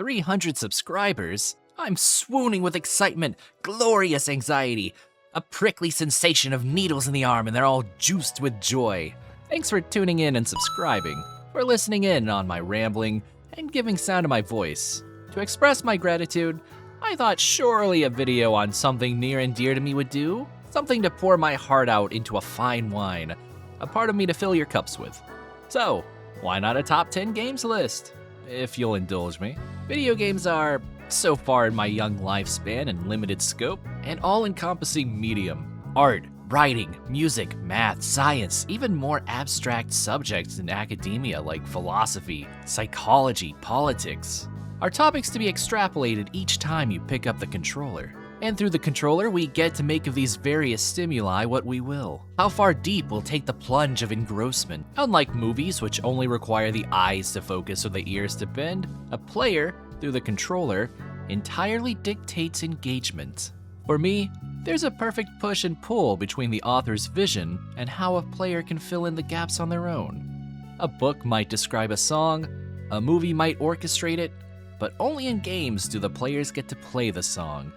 300 subscribers? I'm swooning with excitement, glorious anxiety, a prickly sensation of needles in the arm, and they're all juiced with joy. Thanks for tuning in and subscribing, for listening in on my rambling and giving sound to my voice. To express my gratitude, I thought surely a video on something near and dear to me would do. Something to pour my heart out into a fine wine, a part of me to fill your cups with. So, why not a top 10 games list? If you'll indulge me. Video games are, so far in my young lifespan and limited scope, an all-encompassing medium. Art, writing, music, math, science, even more abstract subjects in academia like philosophy, psychology, politics, are topics to be extrapolated each time you pick up the controller. And through the controller, we get to make of these various stimuli what we will. How far deep we'll take the plunge of engrossment. Unlike movies, which only require the eyes to focus or the ears to bend, a player, through the controller, entirely dictates engagement. For me, there's a perfect push and pull between the author's vision and how a player can fill in the gaps on their own. A book might describe a song, a movie might orchestrate it, but only in games do the players get to play the song.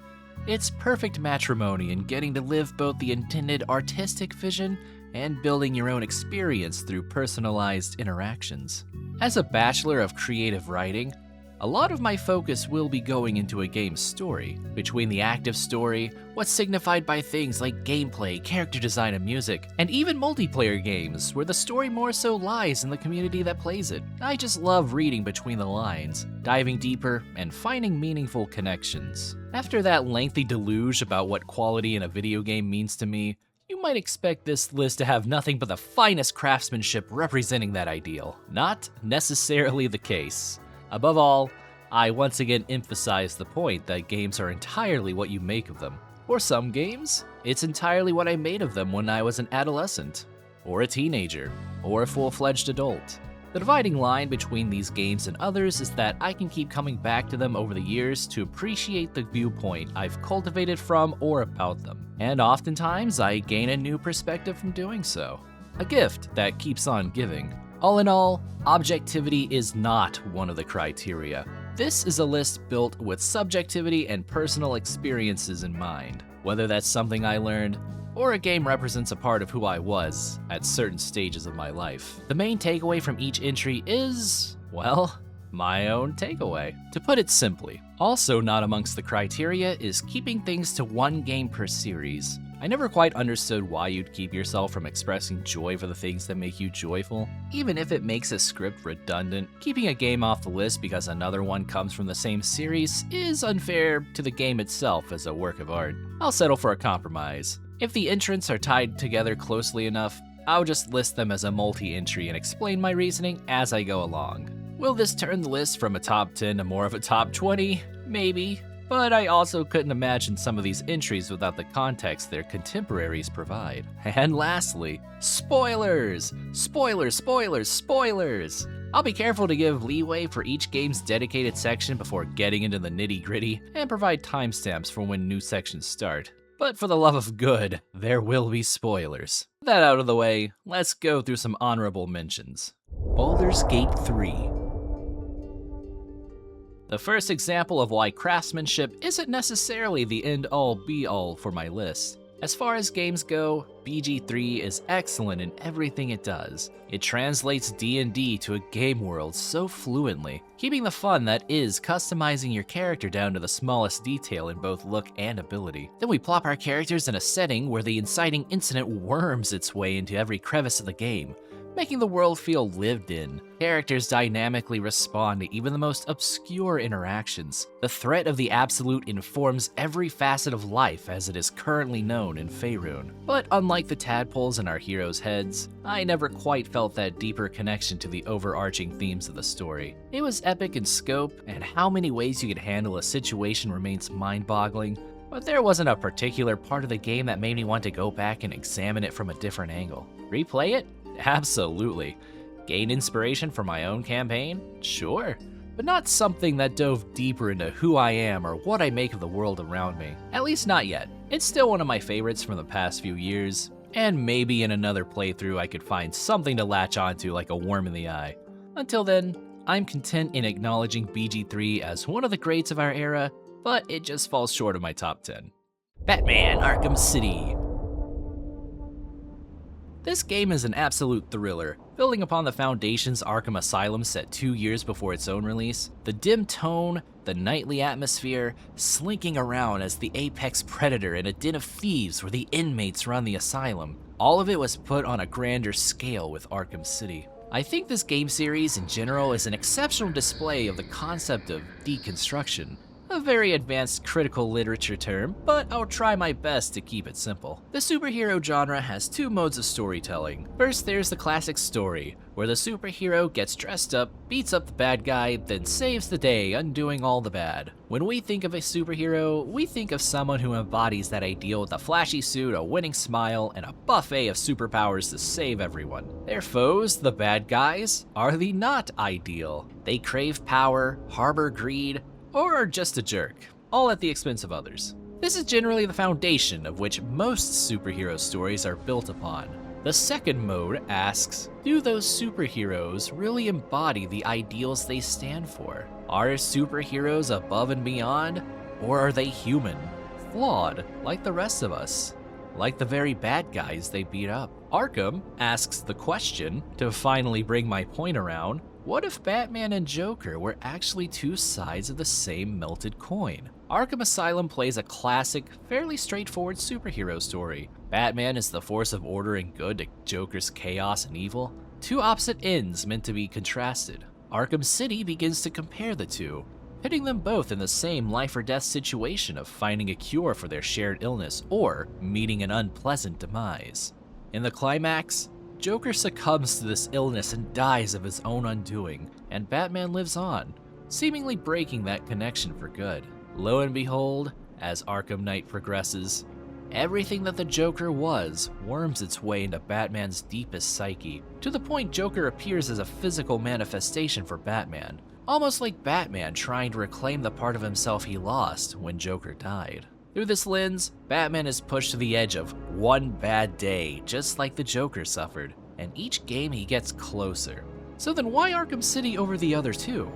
It's perfect matrimony in getting to live both the intended artistic vision and building your own experience through personalized interactions. As a bachelor of creative writing, a lot of my focus will be going into a game's story. Between the active story, what's signified by things like gameplay, character design, and music, and even multiplayer games where the story more so lies in the community that plays it. I just love reading between the lines, diving deeper, and finding meaningful connections. After that lengthy deluge about what quality in a video game means to me, you might expect this list to have nothing but the finest craftsmanship representing that ideal. Not necessarily the case. Above all, I once again emphasize the point that games are entirely what you make of them. For some games, it's entirely what I made of them when I was an adolescent, or a teenager, or a full-fledged adult. The dividing line between these games and others is that I can keep coming back to them over the years to appreciate the viewpoint I've cultivated from or about them. And oftentimes, I gain a new perspective from doing so. A gift that keeps on giving. All in all, objectivity is not one of the criteria. This is a list built with subjectivity and personal experiences in mind, whether that's something I learned or a game represents a part of who I was at certain stages of my life. The main takeaway from each entry is, well, my own takeaway. To put it simply, also not amongst the criteria is keeping things to one game per series. I never quite understood why you'd keep yourself from expressing joy for the things that make you joyful. Even if it makes a script redundant, keeping a game off the list because another one comes from the same series is unfair to the game itself as a work of art. I'll settle for a compromise. If the entrants are tied together closely enough, I'll just list them as a multi-entry and explain my reasoning as I go along. Will this turn the list from a top 10 to more of a top 20? Maybe. But I also couldn't imagine some of these entries without the context their contemporaries provide. And lastly, spoilers! Spoilers, spoilers, spoilers! I'll be careful to give leeway for each game's dedicated section before getting into the nitty-gritty and provide timestamps for when new sections start. But for the love of good, there will be spoilers. With that out of the way, let's go through some honorable mentions. Baldur's Gate 3. The first example of why craftsmanship isn't necessarily the end-all be-all for my list. As far as games go, BG3 is excellent in everything it does. It translates D&D to a game world so fluently, keeping the fun that is customizing your character down to the smallest detail in both look and ability. Then we plop our characters in a setting where the inciting incident worms its way into every crevice of the game, making the world feel lived in. Characters dynamically respond to even the most obscure interactions. The threat of the absolute informs every facet of life as it is currently known in Faerun. But unlike the tadpoles in our heroes' heads, I never quite felt that deeper connection to the overarching themes of the story. It was epic in scope, and how many ways you could handle a situation remains mind-boggling, but there wasn't a particular part of the game that made me want to go back and examine it from a different angle. Replay it? Absolutely. Gain inspiration for my own campaign? Sure. But not something that dove deeper into who I am or what I make of the world around me. At least not yet. It's still one of my favorites from the past few years, and maybe in another playthrough I could find something to latch onto like a worm in the eye. Until then, I'm content in acknowledging BG3 as one of the greats of our era, but it just falls short of my top 10. Batman Arkham City. This game is an absolute thriller, building upon the foundations Arkham Asylum set 2 years before its own release. The dim tone, the nightly atmosphere, slinking around as the apex predator in a den of thieves where the inmates run the asylum. All of it was put on a grander scale with Arkham City. I think this game series in general is an exceptional display of the concept of deconstruction. A very advanced critical literature term, but I'll try my best to keep it simple. The superhero genre has two modes of storytelling. First, there's the classic story, where the superhero gets dressed up, beats up the bad guy, then saves the day, undoing all the bad. When we think of a superhero, we think of someone who embodies that ideal with a flashy suit, a winning smile, and a buffet of superpowers to save everyone. Their foes, the bad guys, are the not ideal. They crave power, harbor greed, or are just a jerk, all at the expense of others. This is generally the foundation of which most superhero stories are built upon. The second mode asks, do those superheroes really embody the ideals they stand for? Are superheroes above and beyond, or are they human, flawed like the rest of us? Like the very bad guys they beat up. Arkham asks the question, to finally bring my point around, what if Batman and Joker were actually two sides of the same melted coin? Arkham Asylum plays a classic, fairly straightforward superhero story. Batman is the force of order and good to Joker's chaos and evil. Two opposite ends meant to be contrasted. Arkham City begins to compare the two, pitting them both in the same life or death situation of finding a cure for their shared illness or meeting an unpleasant demise. In the climax, Joker succumbs to this illness and dies of his own undoing, and Batman lives on, seemingly breaking that connection for good. Lo and behold, as Arkham Knight progresses, everything that the Joker was worms its way into Batman's deepest psyche, to the point Joker appears as a physical manifestation for Batman, almost like Batman trying to reclaim the part of himself he lost when Joker died. Through this lens, Batman is pushed to the edge of one bad day, just like the Joker suffered, and each game he gets closer. So then why Arkham City over the other two?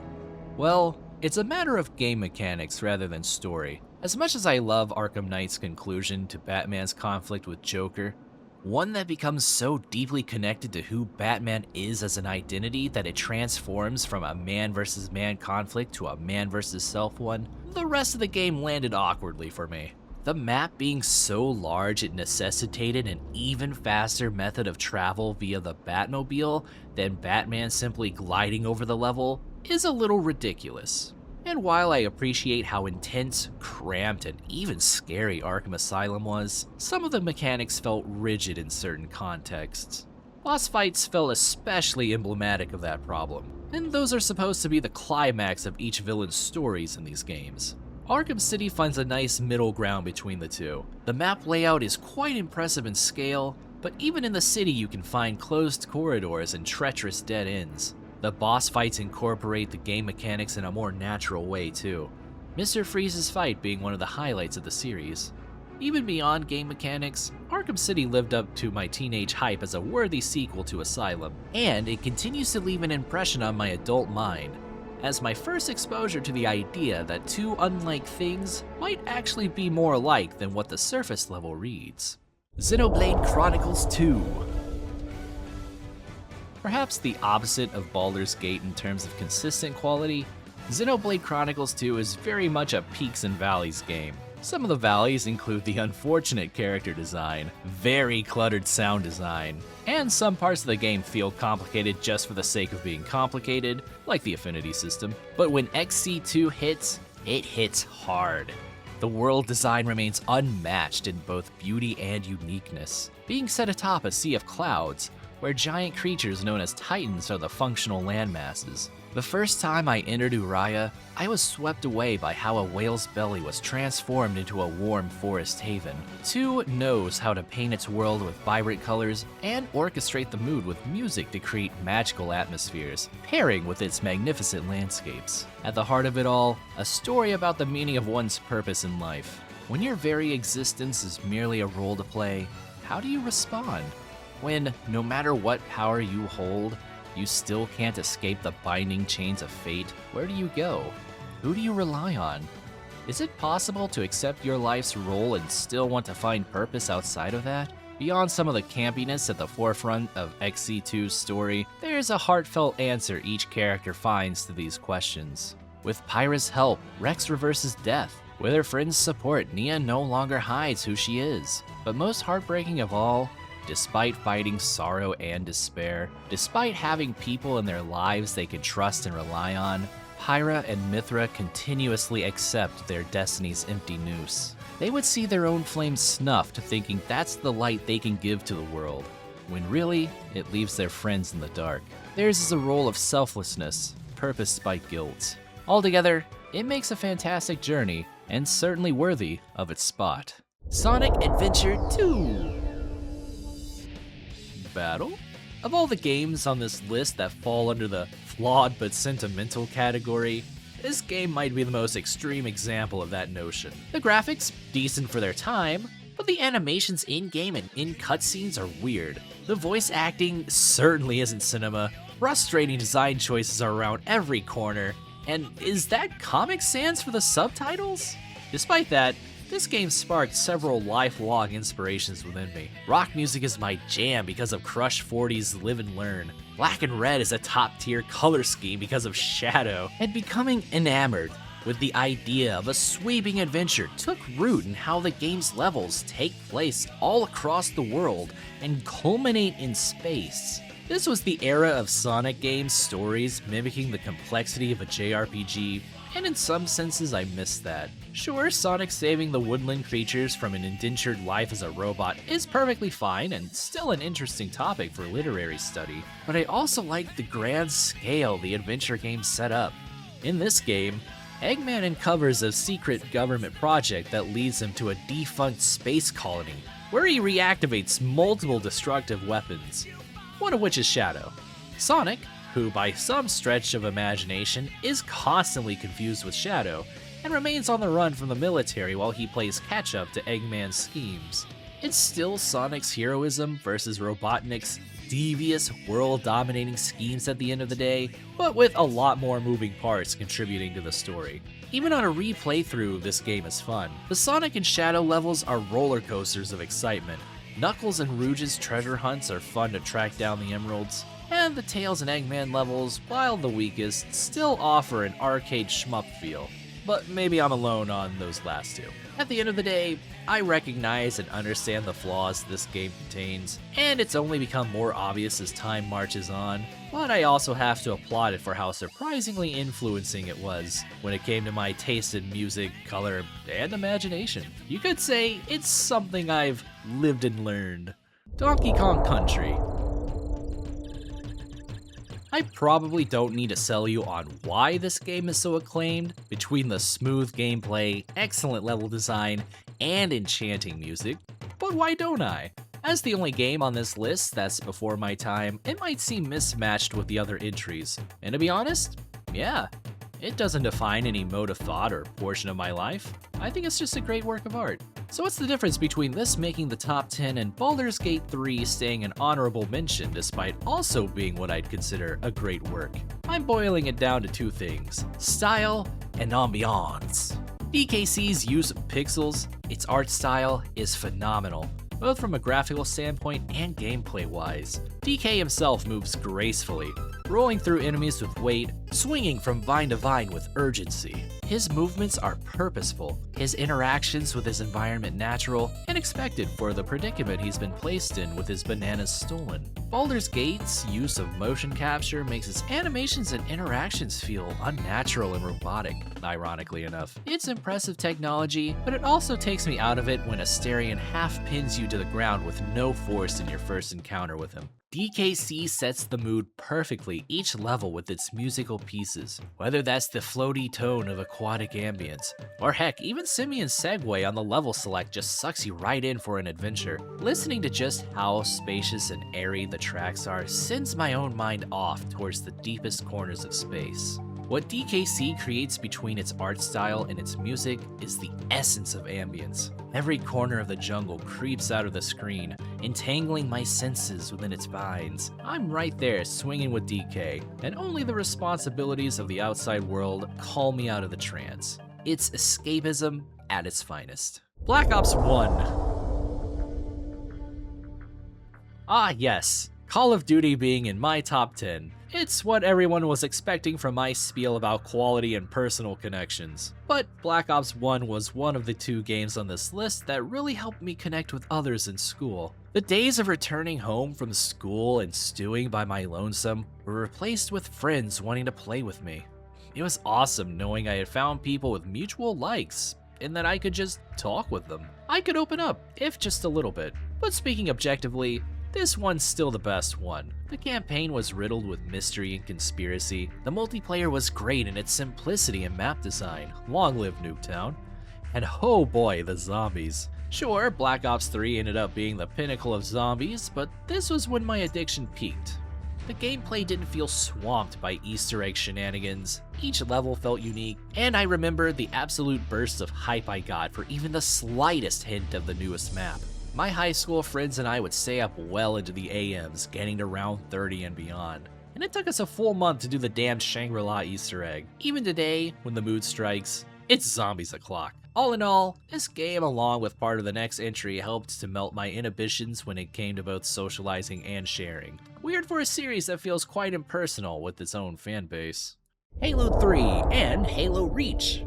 Well, it's a matter of game mechanics rather than story. As much as I love Arkham Knight's conclusion to Batman's conflict with Joker, one that becomes so deeply connected to who Batman is as an identity that it transforms from a man versus man conflict to a man versus self one, the rest of the game landed awkwardly for me. The map being so large it necessitated an even faster method of travel via the Batmobile than Batman simply gliding over the level is a little ridiculous. And while I appreciate how intense, cramped, and even scary Arkham Asylum was, some of the mechanics felt rigid in certain contexts. Boss fights felt especially emblematic of that problem, and those are supposed to be the climax of each villain's stories in these games. Arkham City finds a nice middle ground between the two. The map layout is quite impressive in scale, but even in the city you can find closed corridors and treacherous dead ends. The boss fights incorporate the game mechanics in a more natural way too, Mr. Freeze's fight being one of the highlights of the series. Even beyond game mechanics, Arkham City lived up to my teenage hype as a worthy sequel to Asylum, and it continues to leave an impression on my adult mind, as my first exposure to the idea that two unlike things might actually be more alike than what the surface level reads. Xenoblade Chronicles 2. Perhaps the opposite of Baldur's Gate in terms of consistent quality, Xenoblade Chronicles 2 is very much a peaks and valleys game. Some of the valleys include the unfortunate character design, very cluttered sound design, and some parts of the game feel complicated just for the sake of being complicated, like the affinity system. But when XC2 hits, it hits hard. The world design remains unmatched in both beauty and uniqueness, being set atop a sea of clouds, where giant creatures known as Titans are the functional landmasses. The first time I entered Uriah, I was swept away by how a whale's belly was transformed into a warm forest haven. 2 knows how to paint its world with vibrant colors and orchestrate the mood with music to create magical atmospheres, pairing with its magnificent landscapes. At the heart of it all, a story about the meaning of one's purpose in life. When your very existence is merely a role to play, how do you respond? When, no matter what power you hold, You still can't escape the binding chains of fate. Where do you go? Who do you rely on? Is it possible to accept your life's role and still want to find purpose outside of that? Beyond some of the campiness at the forefront of XC2's story, there's a heartfelt answer each character finds to these questions. With Pyra's help, Rex reverses death. With her friends' support, Nia no longer hides who she is. But most heartbreaking of all, despite fighting sorrow and despair, despite having people in their lives they can trust and rely on, Pyra and Mithra continuously accept their destiny's empty noose. They would see their own flames snuffed, thinking that's the light they can give to the world, when really, it leaves their friends in the dark. Theirs is a role of selflessness, purposed by guilt. Altogether, it makes a fantastic journey, and certainly worthy of its spot. Sonic Adventure 2! Battle? Of all the games on this list that fall under the flawed but sentimental category, this game might be the most extreme example of that notion. The graphics, decent for their time, but the animations in-game and in cutscenes are weird. The voice acting certainly isn't cinema, frustrating design choices are around every corner, and is that Comic Sans for the subtitles? Despite that, this game sparked several lifelong inspirations within me. Rock music is my jam because of Crush 40's Live and Learn. Black and red is a top-tier color scheme because of Shadow. And becoming enamored with the idea of a sweeping adventure took root in how the game's levels take place all across the world and culminate in space. This was the era of Sonic games' stories mimicking the complexity of a JRPG, and in some senses I miss that. Sure, Sonic saving the woodland creatures from an indentured life as a robot is perfectly fine and still an interesting topic for literary study, but I also like the grand scale the adventure game set up. In this game, Eggman uncovers a secret government project that leads him to a defunct space colony, where he reactivates multiple destructive weapons, one of which is Shadow. Sonic, who by some stretch of imagination is constantly confused with Shadow, and remains on the run from the military while he plays catch-up to Eggman's schemes. It's still Sonic's heroism versus Robotnik's devious, world-dominating schemes at the end of the day, but with a lot more moving parts contributing to the story. Even on a replay through, this game is fun. The Sonic and Shadow levels are roller coasters of excitement. Knuckles and Rouge's treasure hunts are fun to track down the emeralds, and the Tails and Eggman levels, while the weakest, still offer an arcade shmup feel. But maybe I'm alone on those last two. At the end of the day, I recognize and understand the flaws this game contains, and it's only become more obvious as time marches on, but I also have to applaud it for how surprisingly influencing it was when it came to my taste in music, color, and imagination. You could say it's something I've lived and learned. Donkey Kong Country. I probably don't need to sell you on why this game is so acclaimed. Between the smooth gameplay, excellent level design, and enchanting music, but why don't I? As the only game on this list that's before my time, it might seem mismatched with the other entries. And to be honest, yeah, it doesn't define any mode of thought or portion of my life. I think it's just a great work of art. So what's the difference between this making the top 10 and Baldur's Gate 3 staying an honorable mention despite also being what I'd consider a great work? I'm boiling it down to two things: style and ambiance. DKC's use of pixels, its art style, is phenomenal, both from a graphical standpoint and gameplay-wise. DK himself moves gracefully, rolling through enemies with weight, swinging from vine to vine with urgency. His movements are purposeful, his interactions with his environment natural, and expected for the predicament he's been placed in with his bananas stolen. Baldur's Gate's use of motion capture makes its animations and interactions feel unnatural and robotic, ironically enough. It's impressive technology, but it also takes me out of it when Asterion half pins you to the ground with no force in your first encounter with him. DKC sets the mood perfectly each level with its musical pieces, whether that's the floaty tone of aquatic ambience, or heck, even Simeon's segue on the level select just sucks you right in for an adventure. Listening to just how spacious and airy the tracks are sends my own mind off towards the deepest corners of space. What DKC creates between its art style and its music is the essence of ambience. Every corner of the jungle creeps out of the screen, entangling my senses within its vines. I'm right there swinging with DK, and only the responsibilities of the outside world call me out of the trance. It's escapism at its finest. Black Ops 1. Ah yes, Call of Duty being in my top 10. It's what everyone was expecting from my spiel about quality and personal connections. But Black Ops 1 was one of the 2 games on this list that really helped me connect with others in school. The days of returning home from school and stewing by my lonesome were replaced with friends wanting to play with me. It was awesome knowing I had found people with mutual likes, and that I could just talk with them. I could open up, if just a little bit. But speaking objectively, this one's still the best one. The campaign was riddled with mystery and conspiracy. The multiplayer was great in its simplicity and map design. Long live Nuketown. And oh boy, the zombies. Sure, Black Ops 3 ended up being the pinnacle of zombies, but this was when my addiction peaked. The gameplay didn't feel swamped by Easter egg shenanigans, each level felt unique, and I remember the absolute bursts of hype I got for even the slightest hint of the newest map. My high school friends and I would stay up well into the AMs, getting to round 30 and beyond. And it took us a full month to do the damn Shangri-La Easter egg. Even today, when the mood strikes, it's zombies o'clock. All in all, this game along with part of the next entry helped to melt my inhibitions when it came to both socializing and sharing. Weird for a series that feels quite impersonal with its own fanbase. Halo 3 and Halo Reach.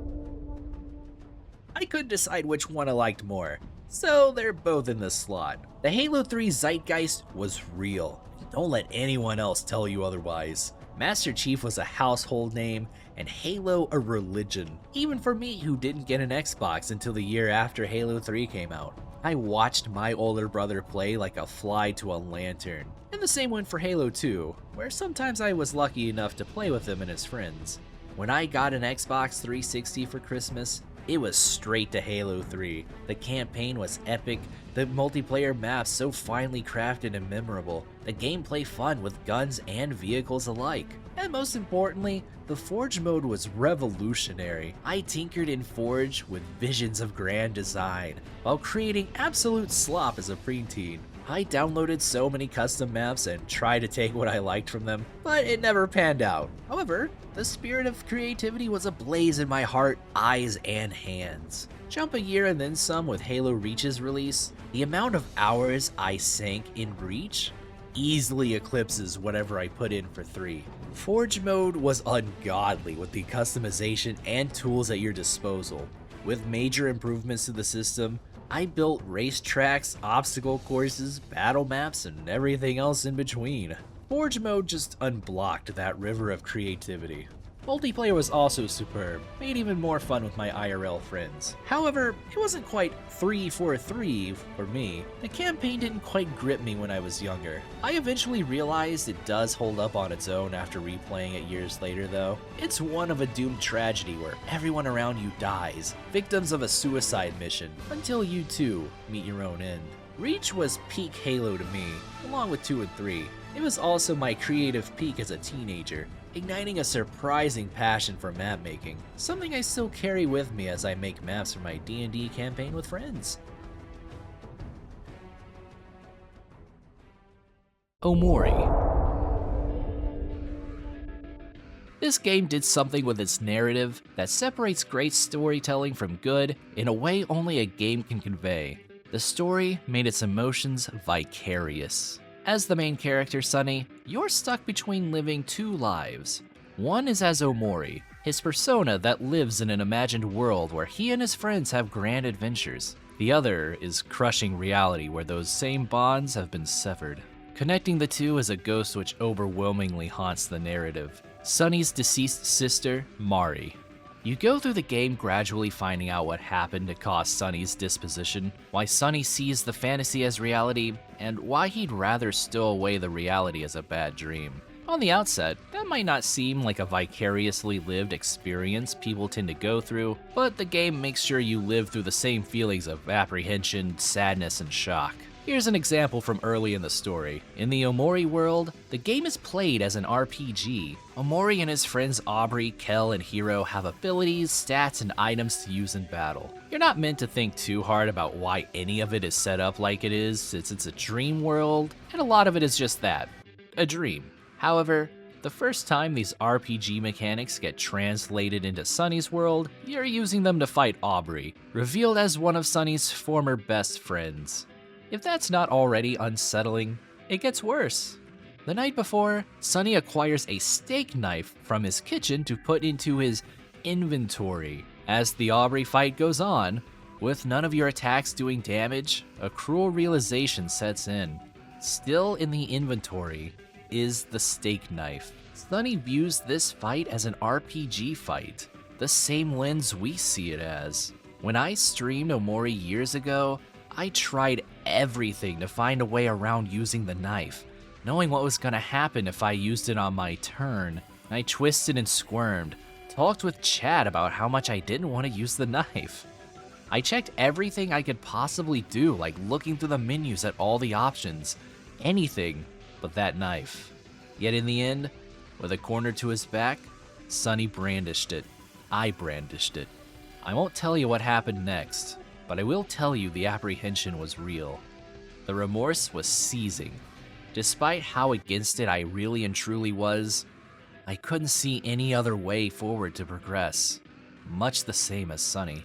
I couldn't decide which one I liked more, so they're both in this slot. The Halo 3 zeitgeist was real. Don't let anyone else tell you otherwise. Master Chief was a household name, and Halo a religion, even for me who didn't get an Xbox until the year after Halo 3 came out. I watched my older brother play like a fly to a lantern. And the same went for Halo 2, where sometimes I was lucky enough to play with him and his friends. When I got an Xbox 360 for Christmas, it was straight to Halo 3. The campaign was epic, the multiplayer maps so finely crafted and memorable, the gameplay fun with guns and vehicles alike. And most importantly, the Forge mode was revolutionary. I tinkered in Forge with visions of grand design, while creating absolute slop as a preteen. I downloaded so many custom maps and tried to take what I liked from them, but it never panned out. However, the spirit of creativity was ablaze in my heart, eyes, and hands. Jump a year and then some with Halo Reach's release, the amount of hours I sank in Reach easily eclipses whatever I put in for 3. Forge mode was ungodly with the customization and tools at your disposal. With major improvements to the system, I built racetracks, obstacle courses, battle maps, and everything else in between. Forge mode just unblocked that river of creativity. Multiplayer was also superb, made even more fun with my IRL friends. However, it wasn't quite 3-4-3 for me. The campaign didn't quite grip me when I was younger. I eventually realized it does hold up on its own after replaying it years later though. It's one of a doomed tragedy where everyone around you dies, victims of a suicide mission, until you too meet your own end. Reach was peak Halo to me, along with 2 and 3. It was also my creative peak as a teenager, igniting a surprising passion for map making, something I still carry with me as I make maps for my D&D campaign with friends. Omori. This game did something with its narrative that separates great storytelling from good in a way only a game can convey. The story made its emotions vicarious. As the main character, Sunny, you're stuck between living 2 lives. One is as Omori, his persona that lives in an imagined world where he and his friends have grand adventures. The other is crushing reality where those same bonds have been severed. Connecting the two is a ghost which overwhelmingly haunts the narrative. Sunny's deceased sister, Mari. You go through the game gradually finding out what happened to cause Sunny's disposition, why Sunny sees the fantasy as reality, and why he'd rather stow away the reality as a bad dream. On the outset, that might not seem like a vicariously lived experience people tend to go through, but the game makes sure you live through the same feelings of apprehension, sadness, and shock. Here's an example from early in the story. In the Omori world, the game is played as an RPG. Omori and his friends Aubrey, Kel, and Hiro have abilities, stats, and items to use in battle. You're not meant to think too hard about why any of it is set up like it is, since it's a dream world, and a lot of it is just that, a dream. However, the first time these RPG mechanics get translated into Sunny's world, you're using them to fight Aubrey, revealed as one of Sunny's former best friends. If that's not already unsettling, it gets worse. The night before, Sunny acquires a steak knife from his kitchen to put into his inventory. As the Aubrey fight goes on, with none of your attacks doing damage, a cruel realization sets in. Still in the inventory is the steak knife. Sunny views this fight as an RPG fight, the same lens we see it as. When I streamed Omori years ago, I tried everything to find a way around using the knife, knowing what was gonna happen if I used it on my turn. I twisted and squirmed, talked with Chad about how much I didn't want to use the knife. I checked everything I could possibly do, like looking through the menus at all the options, anything but that knife. Yet in the end, with a corner to his back, Sunny brandished it. I brandished it. I won't tell you what happened next, but I will tell you the apprehension was real. The remorse was seizing. Despite how against it I really and truly was, I couldn't see any other way forward to progress, much the same as Sunny.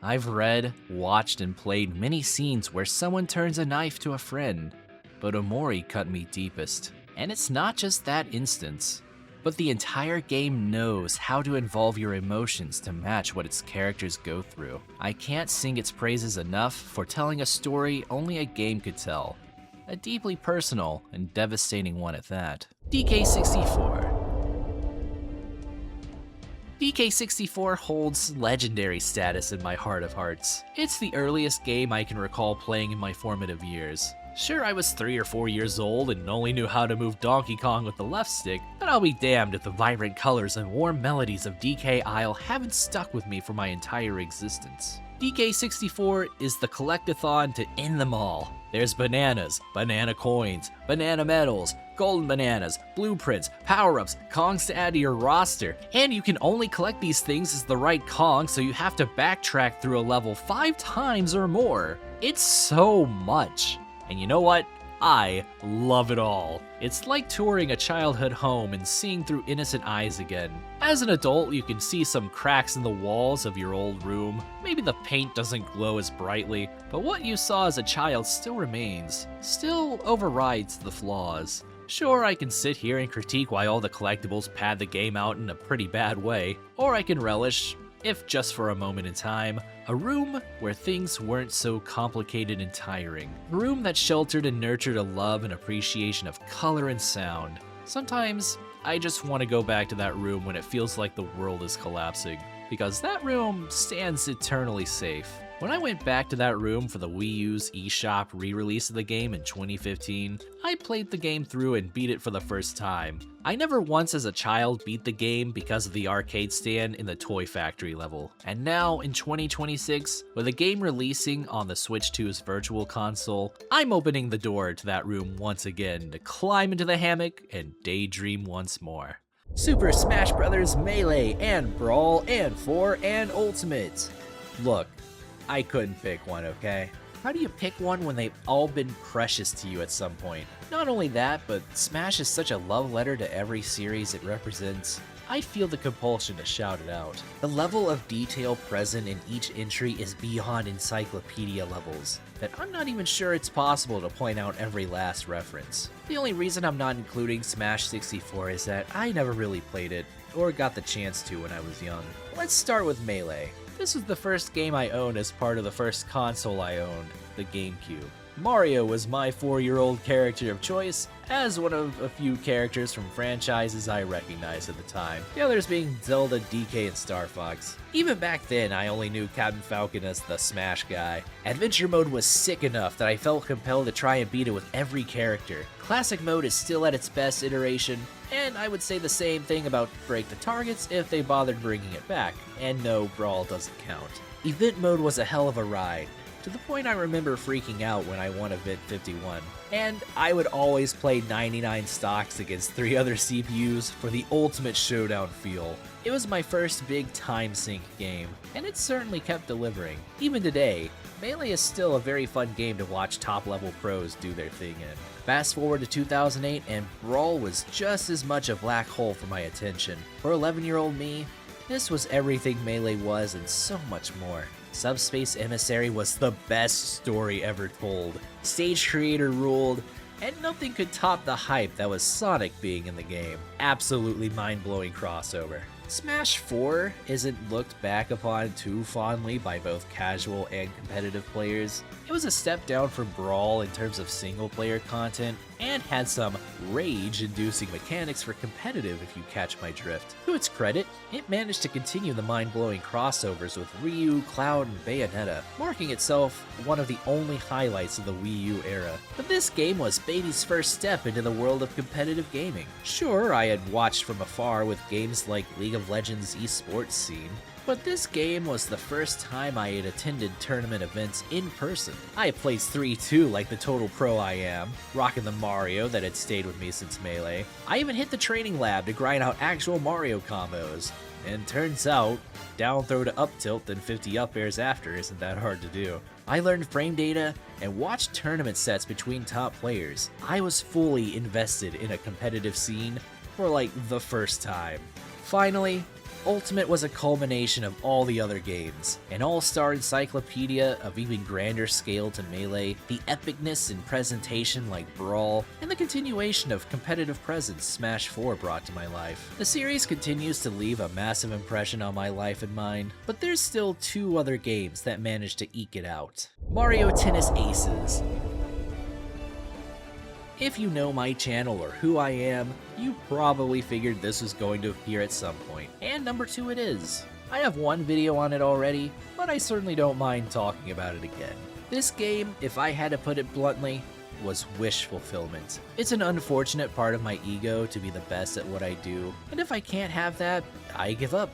I've read, watched, and played many scenes where someone turns a knife to a friend, but Omori cut me deepest. And it's not just that instance, but the entire game knows how to involve your emotions to match what its characters go through. I can't sing its praises enough for telling a story only a game could tell. A deeply personal and devastating one at that. DK64. DK64 holds legendary status in my heart of hearts. It's the earliest game I can recall playing in my formative years. Sure, I was 3 or 4 years old and only knew how to move Donkey Kong with the left stick, but I'll be damned if the vibrant colors and warm melodies of DK Isle haven't stuck with me for my entire existence. DK64 is the collectathon to end them all. There's bananas, banana coins, banana medals, golden bananas, blueprints, power-ups, Kongs to add to your roster, and you can only collect these things as the right Kong, so you have to backtrack through a level 5 times or more. It's so much. And you know what? I love it all. It's like touring a childhood home and seeing through innocent eyes again. As an adult, you can see some cracks in the walls of your old room. Maybe the paint doesn't glow as brightly, but what you saw as a child still remains, still overrides the flaws. Sure, I can sit here and critique why all the collectibles pad the game out in a pretty bad way, or I can relish, if just for a moment in time, a room where things weren't so complicated and tiring. A room that sheltered and nurtured a love and appreciation of color and sound. Sometimes, I just want to go back to that room when it feels like the world is collapsing, because that room stands eternally safe. When I went back to that room for the Wii U's eShop re-release of the game in 2015, I played the game through and beat it for the first time. I never once as a child beat the game because of the arcade stand in the Toy Factory level. And now, in 2026, with the game releasing on the Switch 2's Virtual Console, I'm opening the door to that room once again to climb into the hammock and daydream once more. Super Smash Bros. Melee and Brawl and 4 and Ultimate. Look, I couldn't pick one, okay? How do you pick one when they've all been precious to you at some point? Not only that, but Smash is such a love letter to every series it represents. I feel the compulsion to shout it out. The level of detail present in each entry is beyond encyclopedia levels, that I'm not even sure it's possible to point out every last reference. The only reason I'm not including Smash 64 is that I never really played it, or got the chance to when I was young. Let's start with Melee. This was the first game I owned as part of the first console I owned, the GameCube. Mario was my 4-year-old character of choice, as one of a few characters from franchises I recognized at the time, the others being Zelda, DK, and Star Fox. Even back then, I only knew Captain Falcon as the Smash guy. Adventure mode was sick enough that I felt compelled to try and beat it with every character. Classic mode is still at its best iteration, and I would say the same thing about Break the Targets if they bothered bringing it back, and no, Brawl doesn't count. Event mode was a hell of a ride. to the point I remember freaking out when I won Event 51. And I would always play 99 stocks against 3 other CPUs for the ultimate showdown feel. It was my first big time sink game, and it certainly kept delivering. Even today, Melee is still a very fun game to watch top-level pros do their thing in. Fast forward to 2008, and Brawl was just as much a black hole for my attention. For 11-year-old me, this was everything Melee was and so much more. Subspace Emissary was the best story ever told. Stage creator ruled, and nothing could top the hype that was Sonic being in the game. Absolutely mind-blowing crossover. Smash 4 isn't looked back upon too fondly by both casual and competitive players. It was a step down from Brawl in terms of single-player content, and had some rage-inducing mechanics for competitive if you catch my drift. To its credit, it managed to continue the mind-blowing crossovers with Ryu, Cloud, and Bayonetta, marking itself one of the only highlights of the Wii U era. But this game was Baby's first step into the world of competitive gaming. Sure, I had watched from afar with games like League of Legends esports scene, but this game was the first time I had attended tournament events in person. I placed 3-2 like the total pro I am, rocking the Mario that had stayed with me since Melee. I even hit the training lab to grind out actual Mario combos. And turns out, down throw to up tilt then 50 up airs after isn't that hard to do. I learned frame data and watched tournament sets between top players. I was fully invested in a competitive scene for like the first time. Finally, Ultimate was a culmination of all the other games, an all-star encyclopedia of even grander scale to Melee, the epicness in presentation like Brawl, and the continuation of competitive presence Smash 4 brought to my life. The series continues to leave a massive impression on my life and mind, but there's still 2 other games that managed to eke it out. Mario Tennis Aces. If you know my channel or who I am, you probably figured this was going to appear at some point, and number 2 it is. I have one video on it already, but I certainly don't mind talking about it again. This game, if I had to put it bluntly, was wish fulfillment. It's an unfortunate part of my ego to be the best at what I do, and if I can't have that, I give up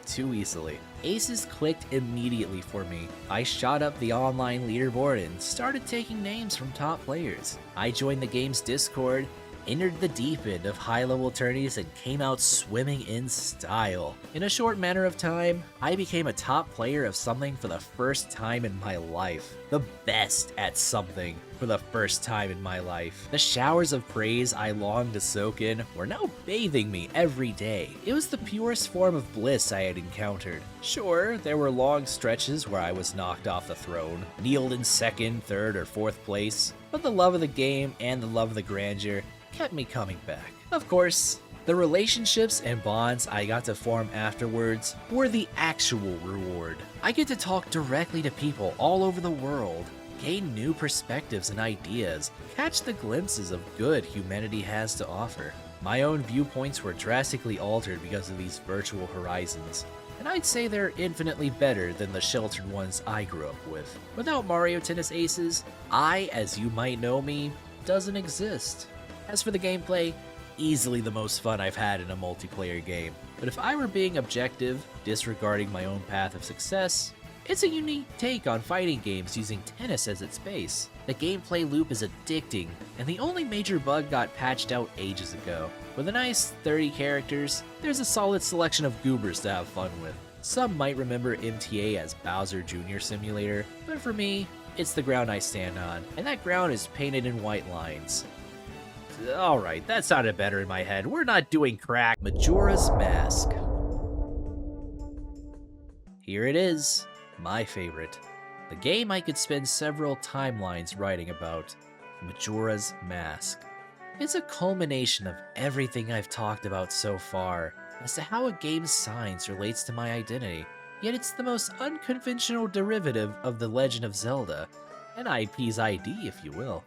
too easily. Aces clicked immediately for me. I shot up the online leaderboard and started taking names from top players. I joined the game's Discord, entered the deep end of high-level tourneys, and came out swimming in style. In a short matter of time, I became a top player of something for the first time in my life. The best at something for the first time in my life. The showers of praise I longed to soak in were now bathing me every day. It was the purest form of bliss I had encountered. Sure, there were long stretches where I was knocked off the throne, kneeled in 2nd, 3rd, or 4th place, but the love of the game and the love of the grandeur kept me coming back. Of course, the relationships and bonds I got to form afterwards were the actual reward. I get to talk directly to people all over the world, gain new perspectives and ideas, catch the glimpses of good humanity has to offer. My own viewpoints were drastically altered because of these virtual horizons, and I'd say they're infinitely better than the sheltered ones I grew up with. Without Mario Tennis Aces, I, as you might know me, doesn't exist. As for the gameplay, easily the most fun I've had in a multiplayer game. But if I were being objective, disregarding my own path of success, it's a unique take on fighting games using tennis as its base. The gameplay loop is addicting, and the only major bug got patched out ages ago. With a nice 30 characters, there's a solid selection of goobers to have fun with. Some might remember MTA as Bowser Jr. Simulator, but for me, it's the ground I stand on, and that ground is painted in white lines. Alright, that sounded better in my head. We're not doing crack. Majora's Mask. Here it is, my favorite. The game I could spend several timelines writing about. Majora's Mask. It's a culmination of everything I've talked about so far as to how a game's science relates to my identity. Yet it's the most unconventional derivative of The Legend of Zelda, an IP's ID if you will.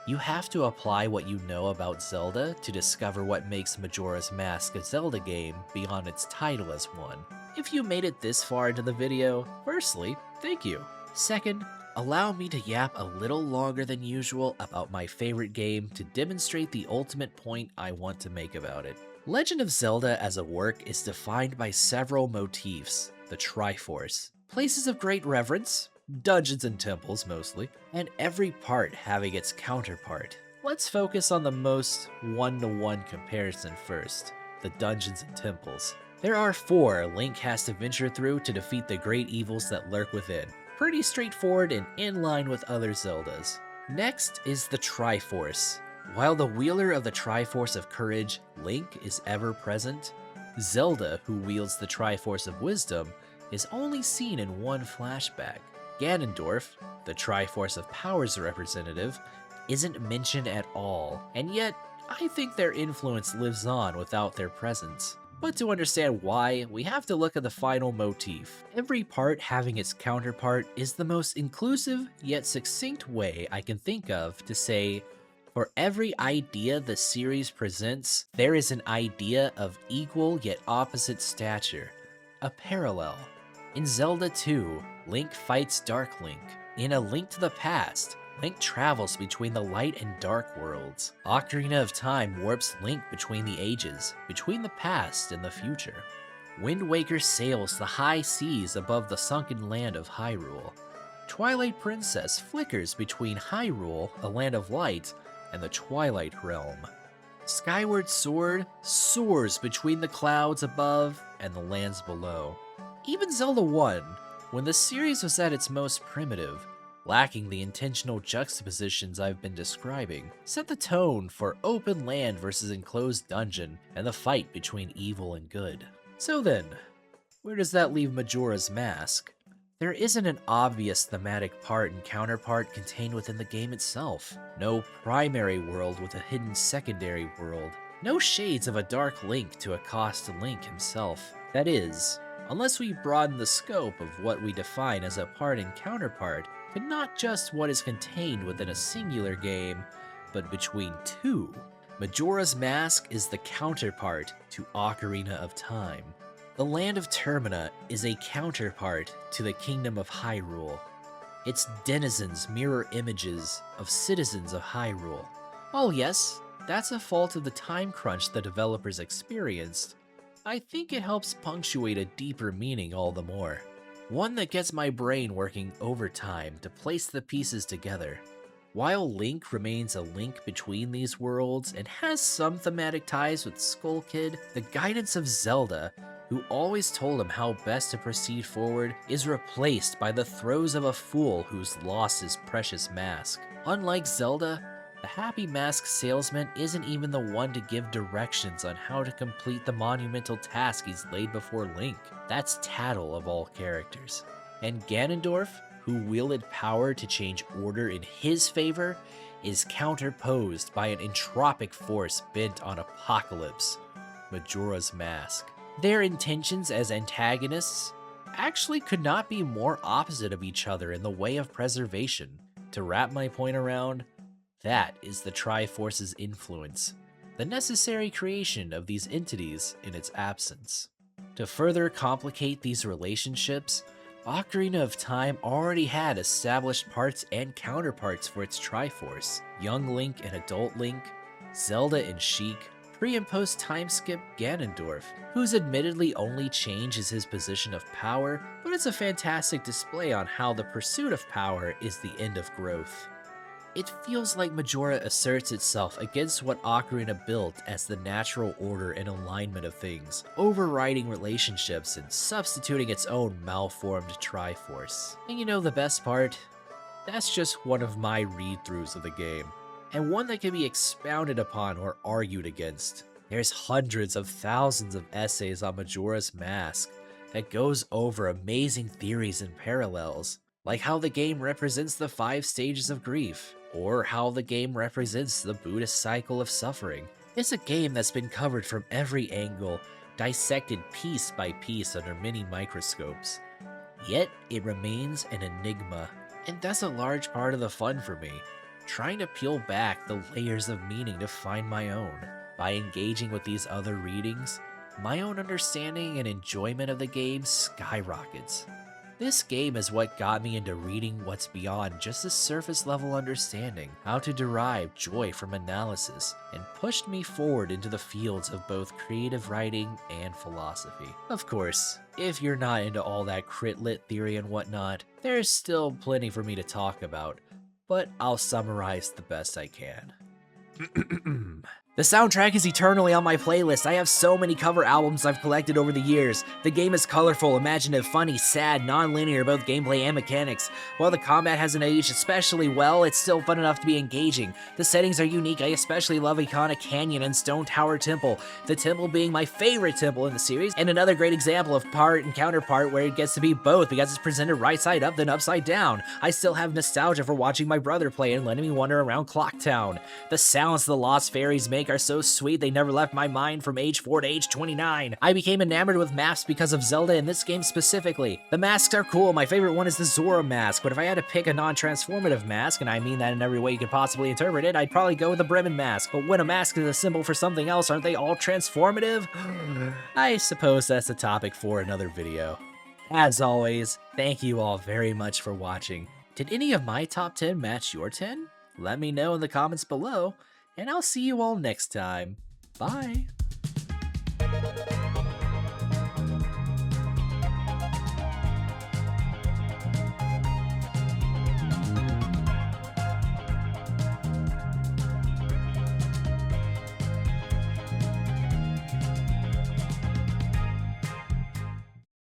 You have to apply what you know about Zelda to discover what makes Majora's Mask a Zelda game beyond its title as one. If you made it this far into the video, firstly, thank you. Second, allow me to yap a little longer than usual about my favorite game to demonstrate the ultimate point I want to make about it. Legend of Zelda as a work is defined by several motifs, the Triforce. Places of great reverence, dungeons and temples mostly, and every part having its counterpart. Let's focus on the most one-to-one comparison first, the dungeons and temples. There are 4 Link has to venture through to defeat the great evils that lurk within. Pretty straightforward and in line with other Zeldas. Next is the Triforce. While the wielder of the Triforce of Courage, Link, is ever present, Zelda, who wields the Triforce of Wisdom, is only seen in one flashback. Ganondorf, the Triforce of Power's representative, isn't mentioned at all, and yet I think their influence lives on without their presence. But to understand why, we have to look at the final motif. Every part having its counterpart is the most inclusive yet succinct way I can think of to say, for every idea the series presents, there is an idea of equal yet opposite stature, a parallel. In Zelda 2, Link fights Dark Link. In A Link to the Past, Link travels between the light and dark worlds. Ocarina of Time warps Link between the ages, between the past and the future. Wind Waker sails the high seas above the sunken land of Hyrule. Twilight Princess flickers between Hyrule, a land of light, and the Twilight Realm. Skyward Sword soars between the clouds above and the lands below. Even Zelda 1, when the series was at its most primitive, lacking the intentional juxtapositions I've been describing, set the tone for open land versus enclosed dungeon and the fight between evil and good. So then, where does that leave Majora's Mask? There isn't an obvious thematic part and counterpart contained within the game itself. No primary world with a hidden secondary world. No shades of a Dark Link to accost Link himself. That is, unless we broaden the scope of what we define as a part and counterpart to not just what is contained within a singular game, but between 2. Majora's Mask is the counterpart to Ocarina of Time. The Land of Termina is a counterpart to the Kingdom of Hyrule. Its denizens mirror images of citizens of Hyrule. Oh yes, that's a fault of the time crunch the developers experienced. I think it helps punctuate a deeper meaning all the more. One that gets my brain working overtime to place the pieces together. While Link remains a link between these worlds and has some thematic ties with Skull Kid, the guidance of Zelda, who always told him how best to proceed forward, is replaced by the throes of a fool who's lost his precious mask. Unlike Zelda, the Happy Mask salesman isn't even the one to give directions on how to complete the monumental task he's laid before Link. That's Tattle of all characters. And Ganondorf, who wielded power to change order in his favor, is counterposed by an entropic force bent on apocalypse, Majora's Mask. Their intentions as antagonists actually could not be more opposite of each other in the way of preservation. To wrap my point around, that is the Triforce's influence, the necessary creation of these entities in its absence. To further complicate these relationships, Ocarina of Time already had established parts and counterparts for its Triforce. Young Link and Adult Link, Zelda and Sheik, pre- and post-time skip Ganondorf, whose admittedly only change is his position of power, but it's a fantastic display on how the pursuit of power is the end of growth. It feels like Majora asserts itself against what Ocarina built as the natural order and alignment of things, overriding relationships and substituting its own malformed Triforce. And you know the best part? That's just one of my read-throughs of the game, and one that can be expounded upon or argued against. There's hundreds of thousands of essays on Majora's Mask that goes over amazing theories and parallels, like how the game represents the 5 stages of grief, or how the game represents the Buddhist cycle of suffering. It's a game that's been covered from every angle, dissected piece by piece under many microscopes. Yet, it remains an enigma, and that's a large part of the fun for me, trying to peel back the layers of meaning to find my own. By engaging with these other readings, my own understanding and enjoyment of the game skyrockets. This game is what got me into reading what's beyond just a surface level understanding, how to derive joy from analysis, and pushed me forward into the fields of both creative writing and philosophy. Of course, if you're not into all that crit lit theory and whatnot, there's still plenty for me to talk about, but I'll summarize the best I can. The soundtrack is eternally on my playlist. I have so many cover albums I've collected over the years. The game is colorful, imaginative, funny, sad, non-linear, both gameplay and mechanics. While the combat hasn't aged especially well, it's still fun enough to be engaging. The settings are unique. I especially love Iconic Canyon and Stone Tower Temple, the temple being my favorite temple in the series, and another great example of part and counterpart where it gets to be both because it's presented right side up then upside down. I still have nostalgia for watching my brother play and letting me wander around Clocktown. The sounds the Lost Fairies make are so sweet they never left my mind from age 4 to age 29. I became enamored with maps because of Zelda in this game specifically. The masks are cool. My favorite one is the Zora mask, but if I had to pick a non-transformative mask, and I mean that in every way you could possibly interpret it, I'd probably go with the Bremen mask. But when a mask is a symbol for something else, aren't they all transformative? I suppose that's a topic for another video. As always, thank you all very much for watching. Did any of my top 10 match your 10? Let me know in the comments below, and I'll see you all next time. Bye!